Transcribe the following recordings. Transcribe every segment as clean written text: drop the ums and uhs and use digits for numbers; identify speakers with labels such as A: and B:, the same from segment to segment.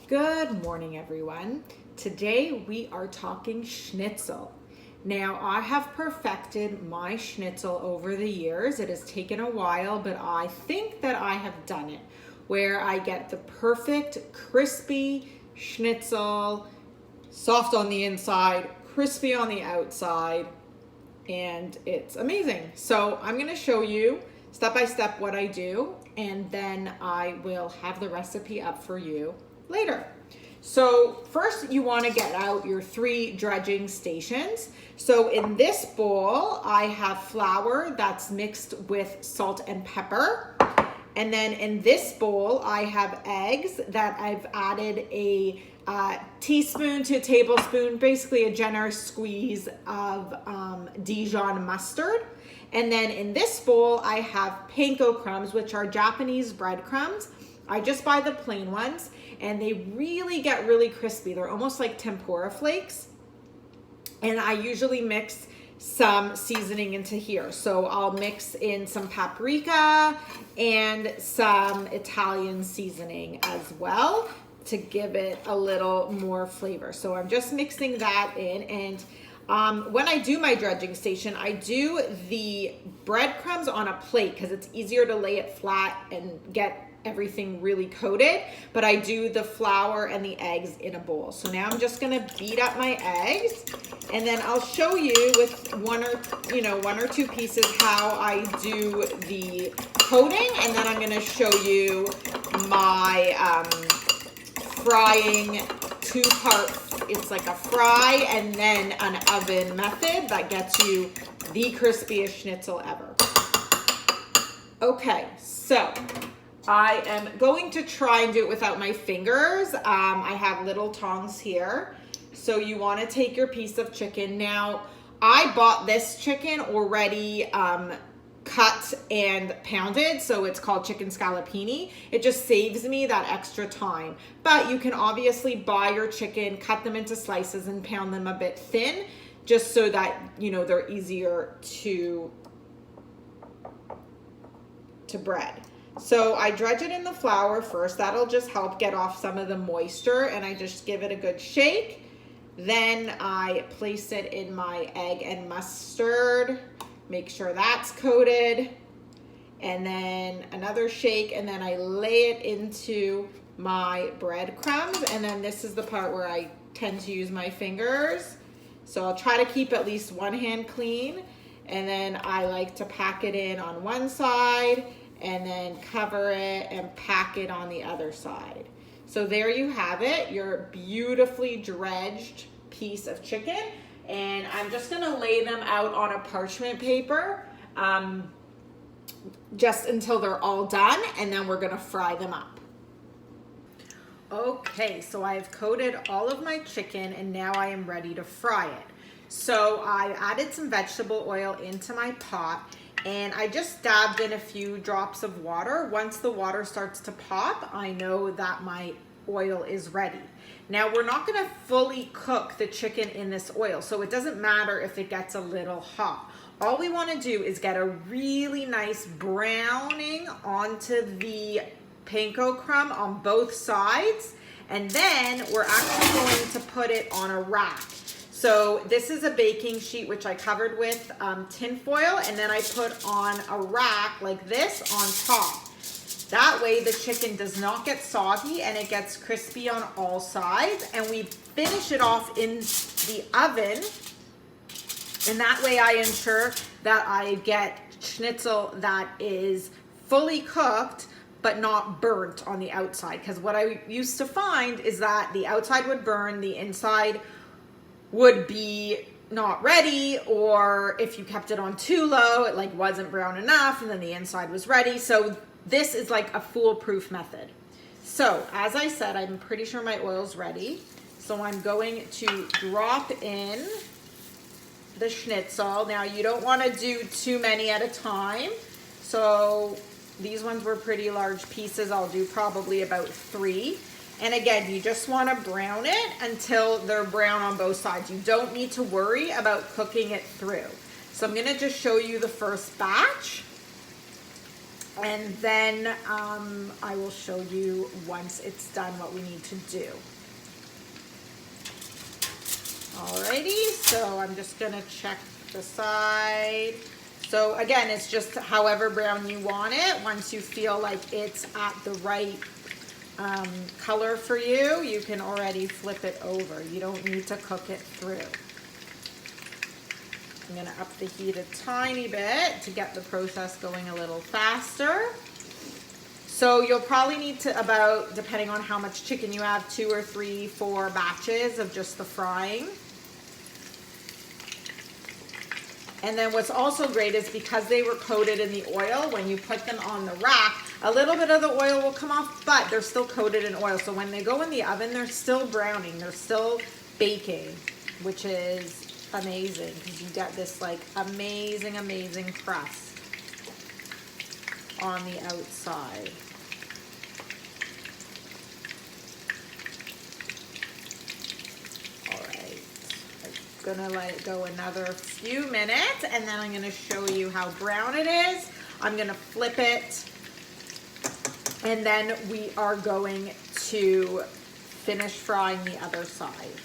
A: Good morning, everyone. Today we are talking schnitzel. Now, I have perfected my schnitzel over the years. It has taken a while, but I think that I have done it, where I get the perfect crispy schnitzel, soft on the inside, crispy on the outside, and it's amazing. So I'm gonna show you step by step what I do, and then I will have the recipe up for you later. So first you want to get out your 3 dredging stations. So in this bowl, I have flour that's mixed with salt and pepper. And then in this bowl, I have eggs that I've added a teaspoon to a tablespoon, basically a generous squeeze of Dijon mustard. And then in this bowl, I have panko crumbs, which are Japanese breadcrumbs. I just buy the plain ones, and they really get really crispy. They're almost like tempura flakes. And I usually mix some seasoning into here. So I'll mix in some paprika and some Italian seasoning as well to give it a little more flavor. So I'm just mixing that in, and when I do my dredging station, I do the breadcrumbs on a plate because it's easier to lay it flat and get everything really coated, but I do the flour and the eggs in a bowl. So now I'm just gonna beat up my eggs, and then I'll show you with one or two pieces how I do the coating, and then I'm gonna show you my frying 2-part. It's like a fry and then an oven method that gets you the crispiest schnitzel ever. Okay, so I am going to try and do it without my fingers. I have little tongs here. So you want to take your piece of chicken. Now, I bought this chicken already cut and pounded, so it's called chicken scallopini. It just saves me that extra time. But you can obviously buy your chicken, cut them into slices, and pound them a bit thin, just so that, you know, they're easier to bread. So I dredge it in the flour first. That'll just help get off some of the moisture, and I just give it a good shake. Then I place it in my egg and mustard. Make sure that's coated, and then another shake, and then I lay it into my breadcrumbs, and then this is the part where I tend to use my fingers. So I'll try to keep at least one hand clean, and then I like to pack it in on one side, and then cover it and pack it on the other side. So there you have it, your beautifully dredged piece of chicken. And I'm just gonna lay them out on a parchment paper just until they're all done, and then we're gonna fry them up. Okay, so I've coated all of my chicken, and now I am ready to fry it. So I added some vegetable oil into my pot, and I just dabbed in a few drops of water. Once the water starts to pop, I know that my oil is ready. Now, we're not gonna fully cook the chicken in this oil, so it doesn't matter if it gets a little hot. All we wanna do is get a really nice browning onto the panko crumb on both sides, and then we're actually going to put it on a rack. So this is a baking sheet which I covered with tin foil, and then I put on a rack like this on top. That way the chicken does not get soggy and it gets crispy on all sides, and we finish it off in the oven, and that way I ensure that I get schnitzel that is fully cooked but not burnt on the outside, because what I used to find is that the outside would burn, the inside would be not ready, or if you kept it on too low, it like wasn't brown enough, and then the inside was ready. So this is like a foolproof method. So as I said, I'm pretty sure my oil's ready. So I'm going to drop in the schnitzel. Now you don't want to do too many at a time. So these ones were pretty large pieces. I'll do probably about 3. And again, you just want to brown it until they're brown on both sides. You don't need to worry about cooking it through. So I'm going to just show you the first batch. And then I will show you once it's done what we need to do. Alrighty, so I'm just gonna check the side. So again, it's just however brown you want it. Once you feel like it's at the right color for you, you can already flip it over. You don't need to cook it through. I'm gonna up the heat a tiny bit to get the process going a little faster. So you'll probably need to about, depending on how much chicken you have, 2 or 3, 4 batches of just the frying. And then what's also great is because they were coated in the oil, when you put them on the rack, a little bit of the oil will come off, but they're still coated in oil. So when they go in the oven, they're still browning, they're still baking, which is amazing because you get this like amazing, amazing crust on the outside. Gonna let it go another few minutes, and then I'm gonna show you how brown it is. I'm gonna flip it, and then we are going to finish frying the other side.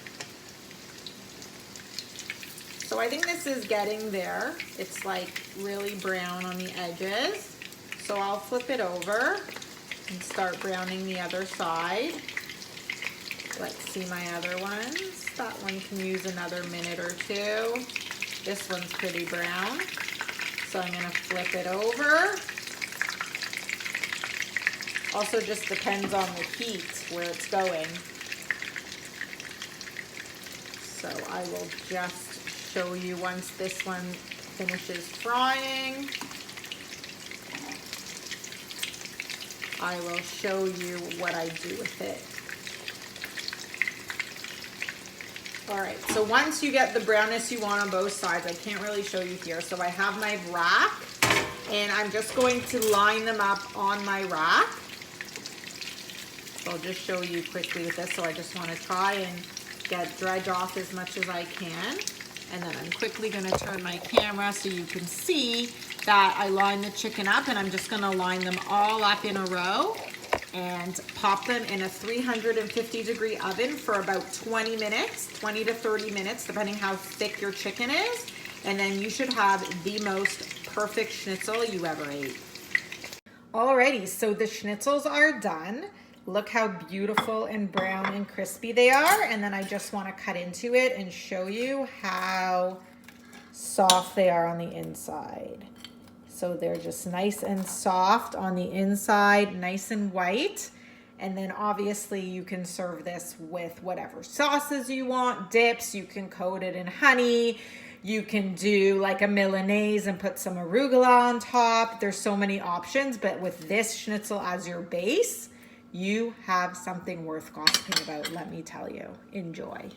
A: So I think this is getting there. It's like really brown on the edges. So I'll flip it over and start browning the other side. Let's see my other ones. That one can use another minute or 2. This one's pretty brown. So I'm gonna flip it over. Also just depends on the heat where it's going. So I will just show you once this one finishes frying. I will show you what I do with it. All right, so once you get the brownness you want on both sides, I can't really show you here. So I have my rack, and I'm just going to line them up on my rack. So I'll just show you quickly with this. So I just want to try and dredge off as much as I can. And then I'm quickly going to turn my camera so you can see that I line the chicken up, and I'm just going to line them all up in a row and pop them in a 350-degree oven for about 20 minutes, 20 to 30 minutes, depending how thick your chicken is. And then you should have the most perfect schnitzel you ever ate. Alrighty, so the schnitzels are done. Look how beautiful and brown and crispy they are. And then I just want to cut into it and show you how soft they are on the inside. So they're just nice and soft on the inside, nice and white. And then obviously you can serve this with whatever sauces you want, dips. You can coat it in honey. You can do like a Milanese and put some arugula on top. There's so many options, but with this schnitzel as your base, you have something worth gossiping about, let me tell you. Enjoy.